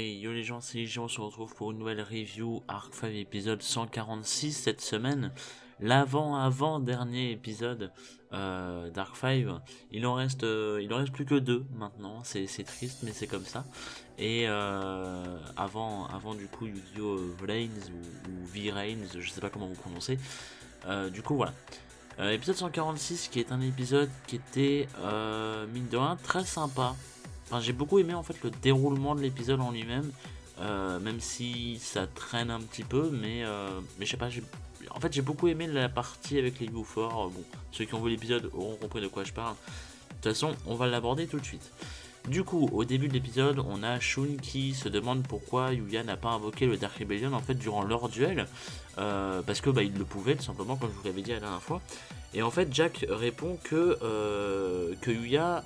Et yo les gens, c'est Légion, on se retrouve pour une nouvelle review Arc 5 épisode 146 cette semaine. L'avant-avant-dernier épisode d'Arc 5. Il en reste plus que 2 maintenant, c'est triste mais c'est comme ça. Et avant du coup Yu-Gi-Oh! Vrains ou V-Rains, je sais pas comment vous prononcez. Du coup voilà. Épisode 146 qui est un épisode qui était mine de rien très sympa. Enfin, j'ai beaucoup aimé en fait le déroulement de l'épisode en lui-même, même si ça traîne un petit peu, mais je sais pas, en fait j'ai beaucoup aimé la partie avec les Yu-For. Bon, ceux qui ont vu l'épisode auront compris de quoi je parle. De toute façon, on va l'aborder tout de suite. Du coup, au début de l'épisode, on a Shun qui se demande pourquoi Yuya n'a pas invoqué le Dark Rebellion en fait durant leur duel, parce que il le pouvait tout simplement, comme je vous l'avais dit la dernière fois. Et en fait, Jack répond que Yuya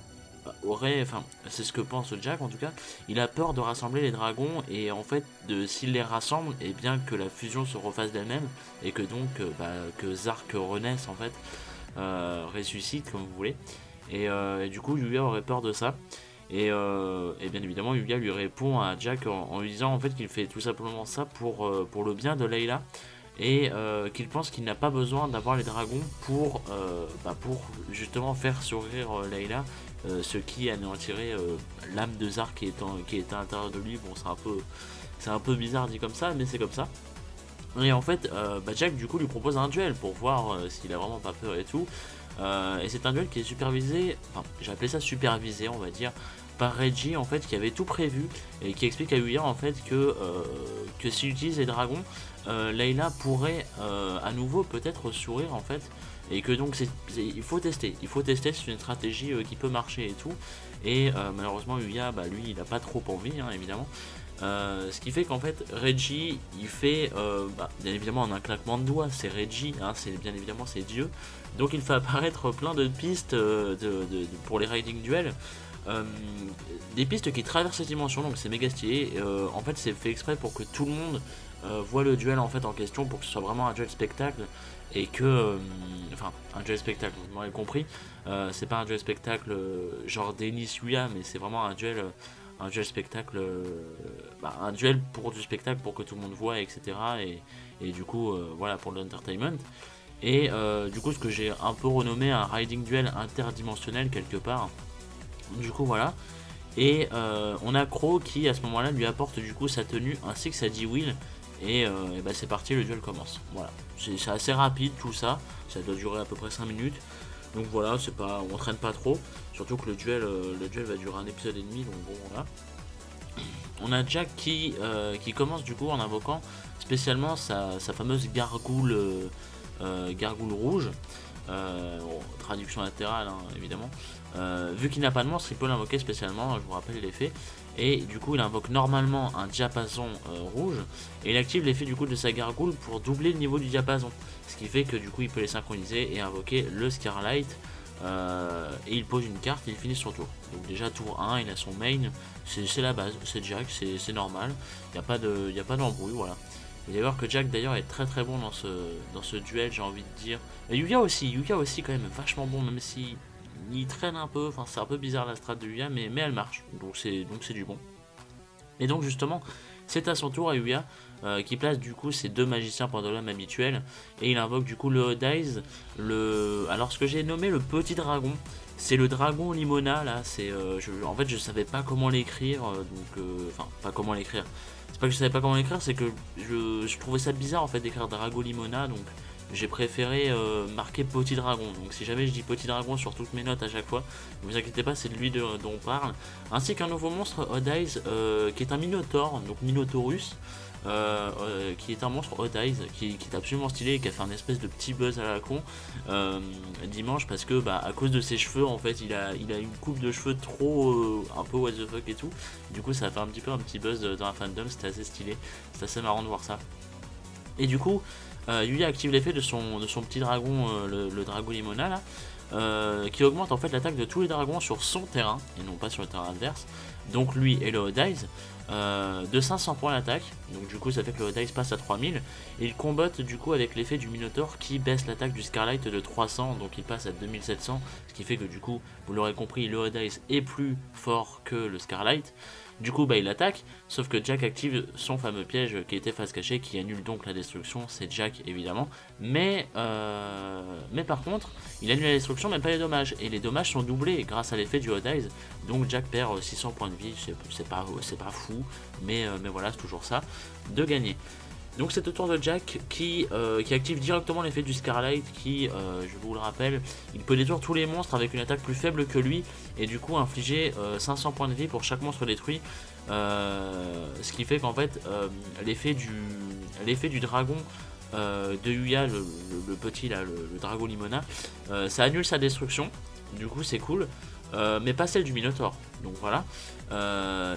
enfin c'est ce que pense Jack en tout cas, il a peur de rassembler les dragons et en fait s'il les rassemble et bien que la fusion se refasse d'elle-même et que donc que Zark renaisse en fait, ressuscite comme vous voulez et du coup Yuya aurait peur de ça et bien évidemment Yuya lui répond à Jack en lui disant en fait qu'il fait tout simplement ça pour le bien de Layla et qu'il pense qu'il n'a pas besoin d'avoir les dragons pour justement faire sourire Layla, ce qui anéantirait l'âme de Zark qui est à l'intérieur de lui. Bon, c'est un peu bizarre dit comme ça, mais c'est comme ça. Et en fait, Jack du coup lui propose un duel pour voir s'il a vraiment pas peur et tout. Et c'est un duel qui est supervisé, enfin j'ai appelé ça supervisé on va dire, par Reggie en fait qui avait tout prévu et qui explique à Yuya en fait que s'il utilise les dragons, Layla pourrait à nouveau peut-être sourire en fait, et que donc il faut tester, c'est une stratégie qui peut marcher et tout, et malheureusement Yuya lui il a pas trop envie évidemment. Ce qui fait qu'en fait Reggie il fait bien évidemment en un claquement de doigts, c'est Reggie, c'est bien évidemment c'est Dieu, donc il fait apparaître plein de pistes pour les riding duels, des pistes qui traversent cette dimension, donc c'est méga stylé. En fait c'est fait exprès pour que tout le monde voit le duel en fait en question, pour que ce soit vraiment un duel spectacle et que enfin un duel spectacle, vous m'aurez compris, c'est pas un duel spectacle genre Denis Yuya, mais c'est vraiment un duel spectacle, un duel pour du spectacle, pour que tout le monde voit, etc. Et du coup, voilà, pour l'entertainment. Et du coup, ce que j'ai un peu renommé un riding duel interdimensionnel quelque part. Du coup, voilà. Et on a Crow qui, à ce moment-là, lui apporte du coup sa tenue ainsi que sa D-Wheel. Et c'est parti, le duel commence. Voilà. C'est assez rapide tout ça. Ça doit durer à peu près 5 minutes. Donc voilà, on traîne pas trop. Surtout que le duel va durer un épisode et demi, donc bon voilà. On a Jack qui commence du coup en invoquant spécialement sa fameuse gargoule rouge. Traduction latérale évidemment. Vu qu'il n'a pas de monstre, il peut l'invoquer spécialement, je vous rappelle l'effet. Et du coup il invoque normalement un diapason rouge, et il active l'effet du coup de sa gargoule pour doubler le niveau du diapason, ce qui fait que du coup il peut les synchroniser et invoquer le Scarlight, et il pose une carte et il finit son tour. Donc déjà tour 1 il a son main, c'est la base, c'est Jack, c'est normal, il n'y a pas d'embrouille, voilà. Vous allez voir que Jack d'ailleurs est très très bon dans ce duel, j'ai envie de dire. Et Yuya aussi quand même vachement bon, même si il traîne un peu, enfin c'est un peu bizarre la strat de Yuya, mais elle marche, donc c'est du bon. Et donc justement, c'est à son tour à Yuya, qui place du coup ses deux magiciens pendulum habituels, et il invoque du coup le Odize, alors ce que j'ai nommé le petit dragon, c'est le dragon Limona là, en fait je savais pas comment l'écrire, enfin pas comment l'écrire, c'est pas que je savais pas comment l'écrire, c'est que je trouvais ça bizarre en fait d'écrire Drago Limona, donc j'ai préféré marquer Petit Dragon. Donc si jamais je dis Petit Dragon sur toutes mes notes à chaque fois, ne vous inquiétez pas, c'est de lui dont on parle. Ainsi qu'un nouveau monstre, Odize, qui est un Minotaure, donc Minotaurus, qui est un monstre Odize, qui est absolument stylé et qui a fait un espèce de petit buzz à la con dimanche, parce que à cause de ses cheveux, en fait, il a une coupe de cheveux trop un peu what the fuck et tout. Du coup ça a fait un petit buzz dans la fandom, c'était assez stylé, c'est assez marrant de voir ça. Et du coup, Yuya active l'effet de son petit dragon, le Drago Limona là, qui augmente en fait l'attaque de tous les dragons sur son terrain et non pas sur le terrain adverse. Donc lui et le Odize, de 500 points d'attaque. Donc du coup ça fait que le Odize passe à 3000. Et il combatte du coup avec l'effet du Minotaur qui baisse l'attaque du Scarlight de 300, donc il passe à 2700. Ce qui fait que du coup, vous l'aurez compris, le Odize est plus fort que le Scarlight. Du coup bah il attaque, sauf que Jack active son fameux piège qui était face cachée, qui annule donc la destruction, c'est Jack évidemment, mais par contre il annule la destruction mais pas les dommages, et les dommages sont doublés grâce à l'effet du Hot Eyes, donc Jack perd 600 points de vie, c'est pas fou, mais voilà c'est toujours ça, de gagner. Donc c'est au tour de Jack qui active directement l'effet du Scarlight qui, je vous le rappelle, il peut détruire tous les monstres avec une attaque plus faible que lui et du coup infliger 500 points de vie pour chaque monstre détruit. Ce qui fait qu'en fait l'effet du dragon de Yuya, le petit là, le dragon Limona, ça annule sa destruction, du coup c'est cool. Mais pas celle du Minotaur, donc voilà.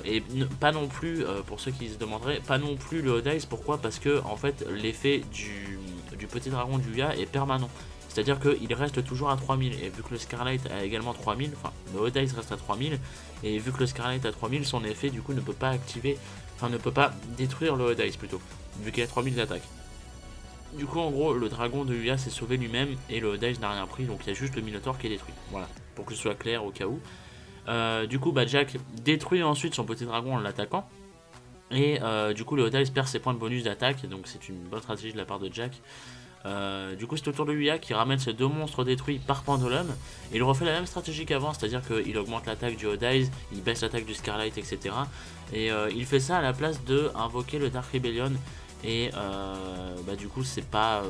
Et pas non plus, pour ceux qui se demanderaient, pas non plus le Hot Eyes. Pourquoi? Parce que en fait l'effet du petit dragon du Yuya est permanent, c'est à dire qu'il reste toujours à 3000, et vu que le Scarlight a également 3000, enfin le Hot Eyes reste à 3000, et vu que le Scarlight a 3000, son effet du coup ne peut pas activer, enfin ne peut pas détruire le Hot Eyes plutôt, vu qu'il a 3000 d'attaque. Du coup en gros le dragon de Yuya s'est sauvé lui-même et le Hot Eyes n'a rien pris, donc il y a juste le Minotaur qui est détruit, voilà, pour que ce soit clair au cas où. Du coup bah, Jack détruit ensuite son petit dragon en l'attaquant, et du coup le Hot Eyes perd ses points de bonus d'attaque, donc c'est une bonne stratégie de la part de Jack. Du coup c'est au tour de Yuya qui ramène ces deux monstres détruits par Pendulum, et il refait la même stratégie qu'avant, c'est à dire qu'il augmente l'attaque du Hot Eyes, il baisse l'attaque du Scarlight, etc. Et il fait ça à la place de invoquer le Dark Rebellion. Et bah du coup c'est pas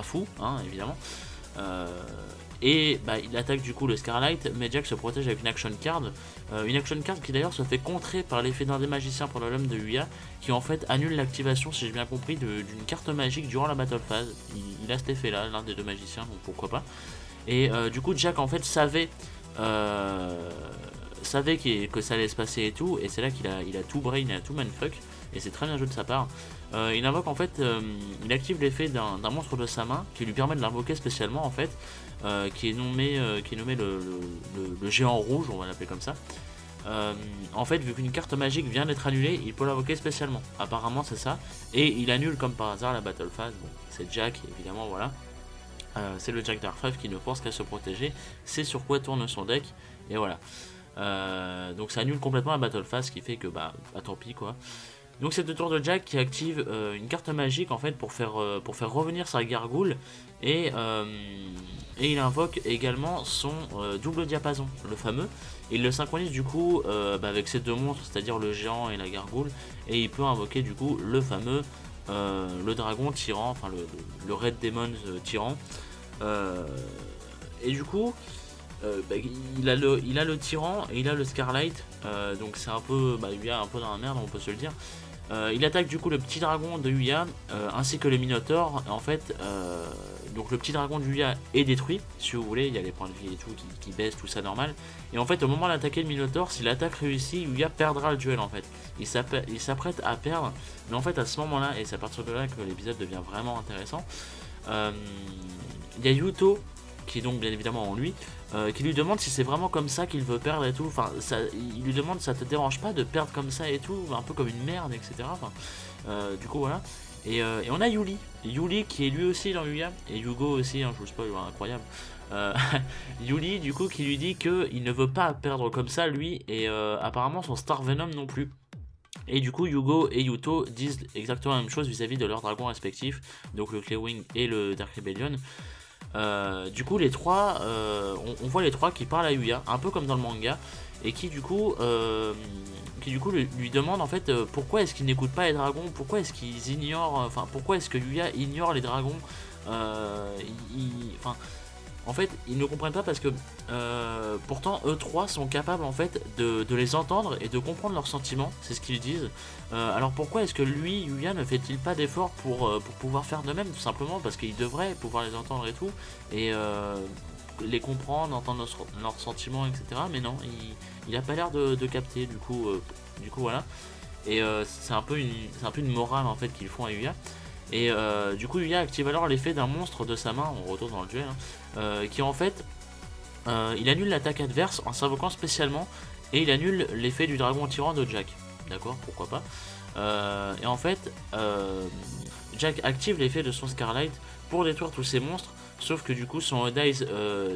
fou hein, évidemment. Et bah, il attaque du coup le Scarlight, mais Jack se protège avec une action card. Une action card qui d'ailleurs se fait contrer par l'effet d'un des magiciens pour l'homme de Yuya, qui en fait annule l'activation, si j'ai bien compris, d'une carte magique durant la battle phase. Il a cet effet là, l'un des deux magiciens, donc pourquoi pas. Et du coup Jack en fait savait que ça allait se passer et tout, et c'est là qu'il a tout brain, il a tout manfuck, et c'est très bien joué de sa part. Il invoque en fait, il active l'effet d'un monstre de sa main qui lui permet de l'invoquer spécialement en fait, qui est nommé le géant rouge, on va l'appeler comme ça. En fait, vu qu'une carte magique vient d'être annulée, il peut l'invoquer spécialement. Apparemment, c'est ça. Et il annule comme par hasard la battle phase. Bon, c'est Jack, évidemment, voilà. C'est le Jack Dark 5 qui ne pense qu'à se protéger. C'est sur quoi tourne son deck. Et voilà. Donc ça annule complètement la battle phase, ce qui fait que bah tant pis quoi. Donc c'est le tour de Jack qui active une carte magique en fait pour faire revenir sa gargoule, et il invoque également son double diapason, le fameux. Il le synchronise du coup avec ces deux monstres, c'est-à-dire le géant et la gargoule, et il peut invoquer du coup le fameux le dragon tyran, enfin le Red Demon tyran. Et du coup bah, il a le tyran et il a le Scarlight, donc c'est un peu, bah, Yuya est un peu dans la merde, on peut se le dire. Il attaque du coup le petit dragon de Yuya ainsi que le Minotaur. En fait, donc le petit dragon de Yuya est détruit, si vous voulez, il y a les points de vie et tout qui baissent, tout ça normal. Et en fait, au moment d'attaquer le Minotaur, si l'attaque réussit, Yuya perdra le duel en fait. Il s'apprête à perdre, mais en fait à ce moment-là, et c'est à partir de là que l'épisode devient vraiment intéressant, il y a Yuto, qui est donc bien évidemment en lui, qui lui demande si c'est vraiment comme ça qu'il veut perdre et tout. Enfin, il lui demande ça te dérange pas de perdre comme ça et tout, un peu comme une merde, etc. Enfin, du coup voilà. Et on a Yuli qui est lui aussi dans Yuya, et Yugo aussi, hein, je vous spoil, incroyable. Yuli du coup qui lui dit qu'il ne veut pas perdre comme ça lui, et apparemment son Star Venom non plus. Et du coup Yugo et Yuto disent exactement la même chose vis-à-vis de leurs dragons respectifs, donc le Clearwing et le Dark Rebellion. Du coup les trois, on voit les trois qui parlent à Yuya, un peu comme dans le manga, et qui du coup lui demandent en fait pourquoi est-ce qu'ils n'écoutent pas les dragons, pourquoi est-ce qu'ils ignorent, enfin pourquoi est-ce que Yuya ignore les dragons. En fait ils ne comprennent pas parce que pourtant eux trois sont capables en fait de les entendre et de comprendre leurs sentiments, c'est ce qu'ils disent. Alors pourquoi est-ce que lui, Yuya, ne fait-il pas d'efforts pour pouvoir faire de même, tout simplement parce qu'il devrait pouvoir les entendre et tout, et les comprendre, entendre leurs sentiments, etc. Mais non, il a pas l'air de capter, du coup voilà. Et c'est un peu une morale en fait qu'ils font à Yuya. Et du coup Yuya active alors l'effet d'un monstre de sa main, on retourne dans le duel, hein, qui en fait il annule l'attaque adverse en s'invoquant spécialement, et il annule l'effet du dragon tyran de Jack. d'accord, pourquoi pas. Et en fait, Jack active l'effet de son Starlight pour détruire tous ces monstres, sauf que du coup son Odize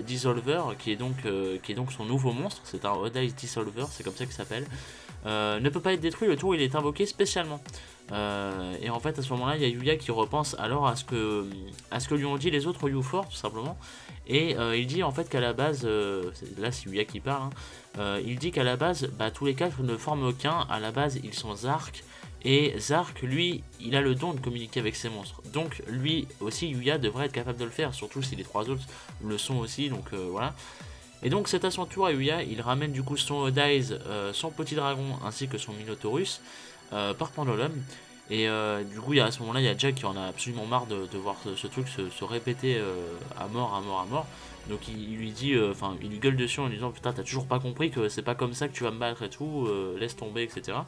Dissolver, qui est donc son nouveau monstre, c'est un Odize Dissolver, c'est comme ça qu'il s'appelle, ne peut pas être détruit le tour où il est invoqué spécialement. Et en fait à ce moment là il y a Yuya qui repense alors à ce que lui ont dit les autres U4 tout simplement, et il dit en fait qu'à la base, là c'est Yuya qui parle, hein, il dit qu'à la base tous les quatre ne forment qu'un, à la base ils sont Zark, et Zark lui il a le don de communiquer avec ses monstres, donc lui aussi Yuya devrait être capable de le faire, surtout si les trois autres le sont aussi, donc voilà. Et donc c'est à son tour à Yuya, il ramène du coup son Odize, son petit dragon ainsi que son Minotaurus par Pendulum. Et du coup à ce moment là il y a Jack qui en a absolument marre de voir ce truc se répéter à mort, à mort, à mort. Donc il lui dit, enfin il lui gueule dessus en lui disant putain t'as toujours pas compris que c'est pas comme ça que tu vas me battre et tout, laisse tomber, etc.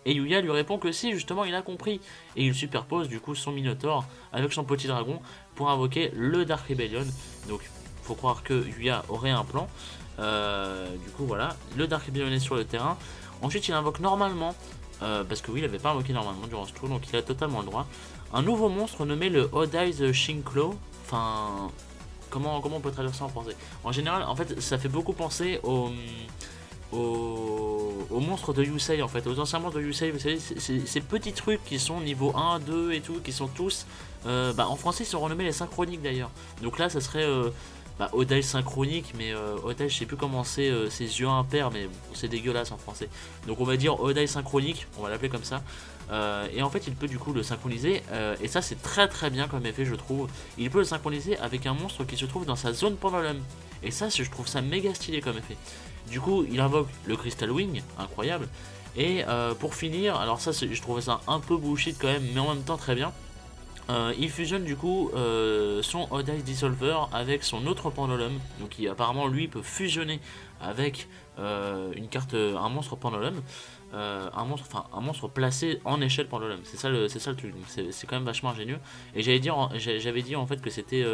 Et Yuya lui répond que si, justement il a compris, et il superpose du coup son Minotaur avec son petit dragon pour invoquer le Dark Rebellion. Donc faut croire que Yuya aurait un plan. Du coup voilà, le Dark Rebellion est sur le terrain. Ensuite il invoque normalement, parce que oui il avait pas invoqué normalement durant ce tour, donc il a totalement le droit, un nouveau monstre nommé le Odize Shinklo. Enfin, comment on peut traduire ça en français? En général en fait ça fait beaucoup penser aux monstres de Yusei en fait, aux anciens monstres de Yusei, vous savez, ces petits trucs qui sont niveau 1, 2 et tout, qui sont tous, en français ils sont renommés les synchroniques d'ailleurs. Donc là ça serait Odize synchronique, mais Odize je sais plus comment c'est, ses yeux impairs, mais c'est dégueulasse en français. Donc on va dire Odize synchronique, on va l'appeler comme ça. Et en fait il peut du coup le synchroniser, et ça c'est très très bien comme effet je trouve. Il peut le synchroniser avec un monstre qui se trouve dans sa zone Pendulum. Et ça je trouve ça méga stylé comme effet. Du coup, il invoque le Crystal Wing, incroyable. Et pour finir, alors ça, je trouvais ça un peu bullshit quand même, mais en même temps très bien. Il fusionne du coup son Odize Dissolver avec son autre Pendulum, donc qui apparemment lui peut fusionner avec une carte, un monstre Pendulum, un monstre placé en échelle Pendulum. C'est ça le truc. C'est quand même vachement ingénieux. Et j'avais dit en fait que c'était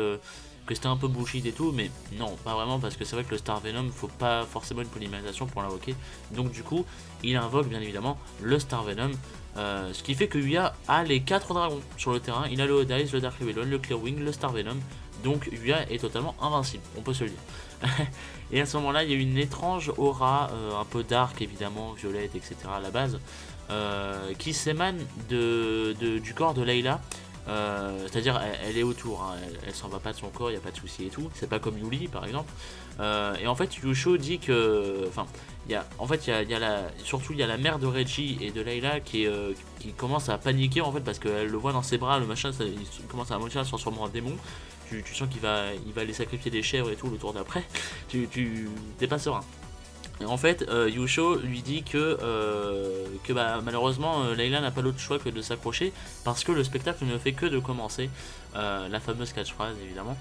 un peu bullshit et tout, mais non, pas vraiment, parce que c'est vrai que le Star Venom, faut pas forcément une polymérisation pour l'invoquer. Donc du coup, il invoque bien évidemment le Star Venom, ce qui fait que Yuya a les 4 dragons sur le terrain. Il a le Odize, le Dark Rebellion, le Clear Wing, le Star Venom. Donc Yuya est totalement invincible, on peut se le dire. Et à ce moment-là, il y a une étrange aura, un peu dark évidemment, violette, etc. à la base, qui s'émane du corps de Layla. C'est-à-dire elle est autour, hein, elle s'en va pas de son corps, il n'y a pas de souci et tout, c'est pas comme Yuli par exemple. Et en fait Yusho dit que, enfin, surtout il y a la mère de Reggie et de Layla qui commence à paniquer en fait, parce qu'elle le voit dans ses bras, le machin, il commence à monter, à se transformer en démon. Tu sens qu'il va aller sacrifier des chèvres et tout le tour d'après. T'es pas serein. Et en fait, Yusho lui dit que malheureusement Layla n'a pas l'autre choix que de s'accrocher, parce que le spectacle ne fait que de commencer, la fameuse catchphrase évidemment.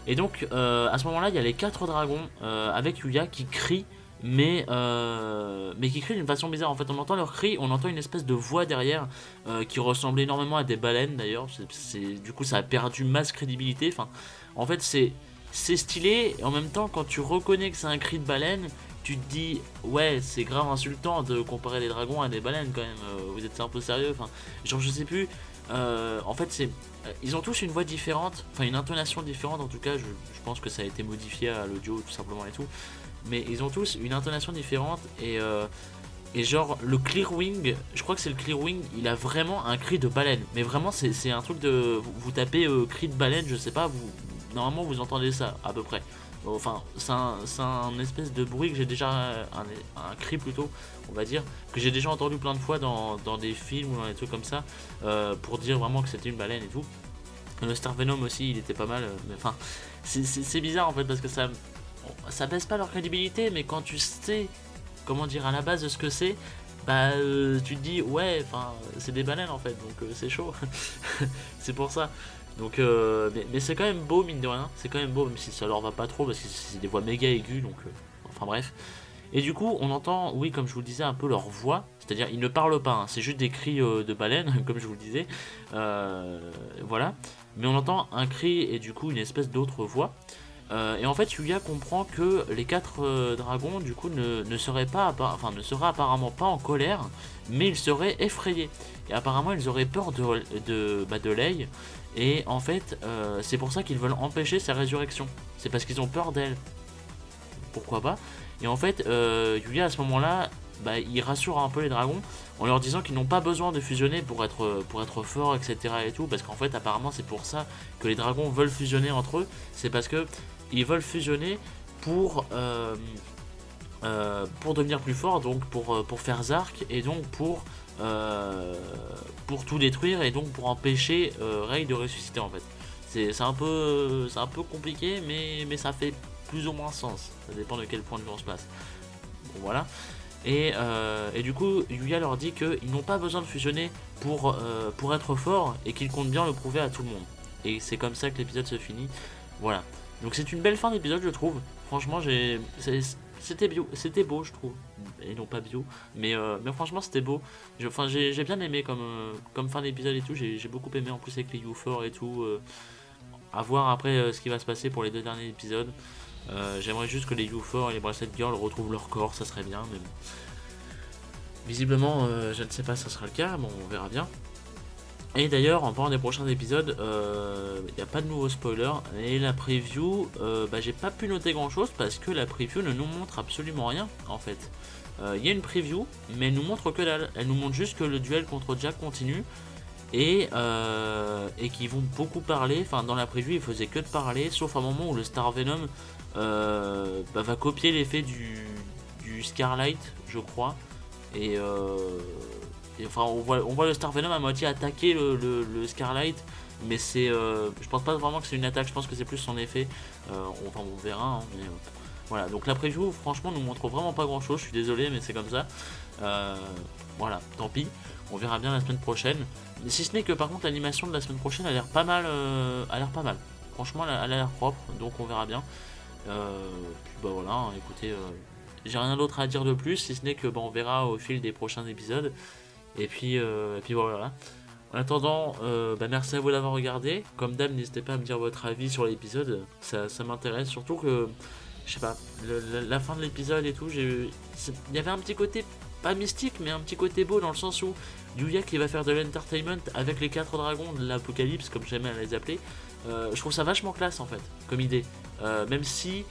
Et donc à ce moment là il y a les 4 dragons avec Yuya qui crient, mais qui crient d'une façon bizarre. En fait on entend leurs cris, on entend une espèce de voix derrière qui ressemble énormément à des baleines d'ailleurs. Du coup ça a perdu masse crédibilité. Enfin, en fait c'est stylé, et en même temps quand tu reconnais que c'est un cri de baleine, tu te dis ouais c'est grave insultant de comparer les dragons à des baleines quand même, vous êtes un peu sérieux, enfin genre je sais plus, en fait ils ont tous une voix différente, enfin une intonation différente en tout cas, je pense que ça a été modifié à l'audio tout simplement et tout, mais ils ont tous une intonation différente, et genre le Clearwing, je crois que c'est le Clearwing, il a vraiment un cri de baleine, mais vraiment c'est un truc de, vous tapez cri de baleine, je sais pas, normalement vous entendez ça à peu près. Enfin, c'est un espèce de bruit que j'ai déjà, un cri plutôt, on va dire, que j'ai déjà entendu plein de fois dans des films ou dans des trucs comme ça, pour dire vraiment que c'était une baleine et tout. Le Star Venom aussi, il était pas mal, mais enfin, c'est bizarre en fait, parce que ça baisse pas leur crédibilité, mais quand tu sais, comment dire, à la base de ce que c'est, tu te dis, ouais, enfin, c'est des baleines en fait, donc c'est chaud, c'est pour ça. Donc, mais c'est quand même beau, mine de rien, c'est quand même beau, même si ça leur va pas trop, parce que c'est des voix méga aiguës, donc enfin bref. Et du coup, on entend, oui, comme je vous le disais, un peu leur voix, c'est-à-dire ils ne parlent pas, hein, c'est juste des cris de baleines, comme je vous le disais, voilà. Mais on entend un cri et du coup une espèce d'autre voix. Et en fait Yuya comprend que les 4 dragons du coup ne seraient pas, enfin ne seraient apparemment pas en colère, mais ils seraient effrayés. Et apparemment ils auraient peur de Lei. Et en fait c'est pour ça qu'ils veulent empêcher sa résurrection. C'est parce qu'ils ont peur d'elle. Pourquoi pas. Et en fait Yuya à ce moment là il rassure un peu les dragons en leur disant qu'ils n'ont pas besoin de fusionner pour être forts, etc. et tout, parce qu'en fait apparemment c'est pour ça que les dragons veulent fusionner entre eux. C'est parce que ils veulent fusionner pour devenir plus forts, donc pour faire Zark, et donc pour tout détruire, et donc pour empêcher Rei de ressusciter en fait. C'est un peu compliqué, mais ça fait plus ou moins sens. Ça dépend de quel point de vue on se place. Bon, voilà. Et du coup, Yuya leur dit qu'ils n'ont pas besoin de fusionner pour être forts, et qu'ils comptent bien le prouver à tout le monde. Et c'est comme ça que l'épisode se finit. Voilà. Donc c'est une belle fin d'épisode, je trouve. Franchement, c'était beau, je trouve. Et non pas bio. Mais franchement, c'était beau. J'ai bien aimé comme fin d'épisode et tout. J'ai beaucoup aimé en plus avec les U4 et tout. À voir après ce qui va se passer pour les 2 derniers épisodes. J'aimerais juste que les U4 et les Bracelet Girls retrouvent leur corps, ça serait bien. Mais bon. Visiblement, je ne sais pas si ça sera le cas. Bon, on verra bien. Et d'ailleurs, en parlant des prochains épisodes, il n'y a pas de nouveaux spoilers. Et la preview, j'ai pas pu noter grand chose parce que la preview ne nous montre absolument rien en fait. Il y a une preview, mais elle nous montre que dalle. Elle nous montre juste que le duel contre Jack continue et qu'ils vont beaucoup parler. Enfin, dans la preview, ils faisaient que de parler, sauf à un moment où le Star Venom va copier l'effet du Scarlight, je crois. Et enfin, on voit le Star Venom à moitié attaquer le Scarlight, mais je pense pas vraiment que c'est une attaque, je pense que c'est plus son effet. On verra, hein, mais voilà. Donc la preview, franchement, nous montre vraiment pas grand chose. Je suis désolé, mais c'est comme ça. Voilà, tant pis. On verra bien la semaine prochaine. Mais si ce n'est que par contre, l'animation de la semaine prochaine a l'air pas mal. Franchement, elle a l'air propre, donc on verra bien. Puis voilà, hein, écoutez, j'ai rien d'autre à dire de plus, si ce n'est que on verra au fil des prochains épisodes. Et puis voilà. En attendant, merci à vous d'avoir regardé. Comme d'hab, n'hésitez pas à me dire votre avis sur l'épisode. Ça m'intéresse, surtout que, je sais pas, la fin de l'épisode et tout, il y avait un petit côté, pas mystique, mais un petit côté beau dans le sens où Yuya qui va faire de l'entertainment avec les 4 dragons de l'apocalypse, comme j'aime à les appeler. Je trouve ça vachement classe en fait, comme idée. Même si,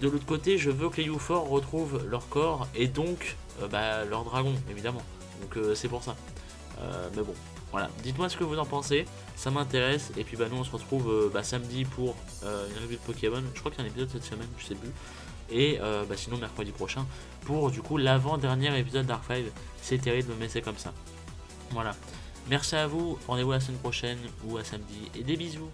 de l'autre côté, je veux que les U4 retrouvent leur corps et donc leur dragon, évidemment. Donc c'est pour ça. Mais bon, voilà. Dites-moi ce que vous en pensez. Ça m'intéresse. Et puis nous on se retrouve samedi pour une review de Pokémon. Je crois qu'il y a un épisode cette semaine, je sais plus. Et sinon mercredi prochain pour du coup l'avant-dernier épisode d'Arc 5. C'est terrible mais c'est comme ça. Voilà. Merci à vous. Rendez-vous la semaine prochaine ou à samedi. Et des bisous.